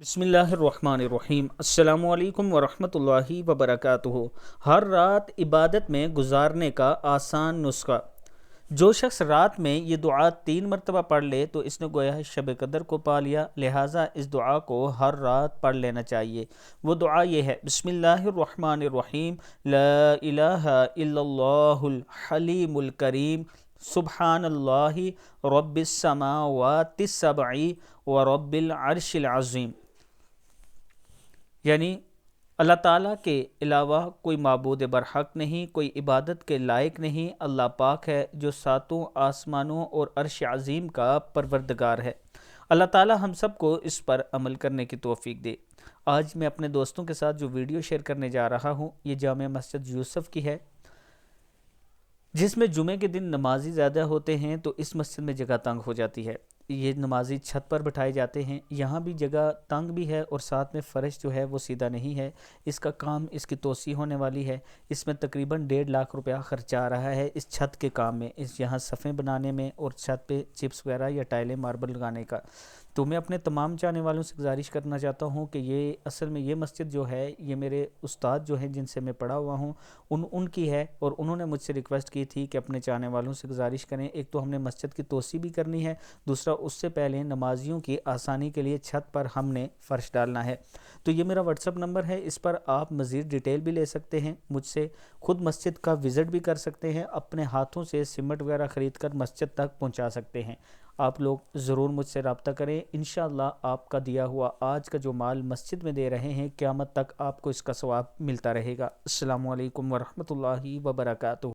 बिस्मिल्लाहिर्रहमानिर्रहीम। अस्सलामु अलैकुम वरहमतुल्लाहि वबरकातुहू। हर रात इबादत में गुजारने का आसान नुस्खा। जो शख्स रात में ये दुआ 3 मरतबा पढ़ ले तो इसने गोया शब कदर को पा लिया। लिहाजा इस दुआ को हर रात पढ़ लेना चाहिए। वो दुआ ये है, बिस्मिल्लाहिर्रहमानिर्रहीम, ला इलाहा इल्लल्लाहुल हलीमुल करीम, सुब्हानल्लाहि रब्बिस समावातिस सबई व रब्बिल अर्शिल अज़ीम। यानी अल्लाह ताला के अलावा कोई माबूद बरहक नहीं, कोई इबादत के लायक नहीं। अल्लाह पाक है जो सातों आसमानों और अर्श अज़ीम का परवरदिगार है। अल्लाह ताला हम सब को इस पर अमल करने की तौफीक दे। आज मैं अपने दोस्तों के साथ जो वीडियो शेयर करने जा रहा हूँ ये जामे मस्जिद यूसुफ की है, जिसमें जुमे के दिन नमाजी ज़्यादा होते हैं तो इस मस्जिद में जगह तंग हो जाती है। ये नमाजी छत पर बिठाए जाते हैं। यहाँ भी जगह तंग भी है और साथ में फ़र्श जो है वो सीधा नहीं है। इसका काम, इसकी तोसी होने वाली है। इसमें तकरीबन 1.5 लाख रुपया खर्चा आ रहा है इस छत के काम में, इस यहाँ सफ़ें बनाने में और छत पे चिप्स वगैरह या टाइलें मार्बल लगाने का। तो मैं अपने तमाम चाहने वालों से गुजारिश करना चाहता हूँ कि ये असल में ये मस्जिद जो है ये मेरे उस्ताद जो हैं जिनसे मैं पढ़ा हुआ हूँ उनकी है, और उन्होंने मुझसे रिक्वेस्ट की थी कि अपने चाहने वालों से गुजारिश करें। एक तो हमने मस्जिद की तोसी भी करनी है, दूसरा उससे पहले नमाजियों की आसानी के लिए छत पर हमने फ़र्श डालना है। तो ये मेरा व्हाट्सअप नंबर है, इस पर आप मज़ीद डिटेल भी ले सकते हैं मुझसे। खुद मस्जिद का विज़िट भी कर सकते हैं, अपने हाथों से सीमेंट वगैरह ख़रीद कर मस्जिद तक पहुंचा सकते हैं। आप लोग ज़रूर मुझसे रब्ता करें। इंशाअल्लाह आपका दिया हुआ आज का जो माल मस्जिद में दे रहे हैं क़यामत तक आपको इसका सवाब मिलता रहेगा। अस्सलामु अलैकुम वरहमतुल्लाहि वबरकातुहू।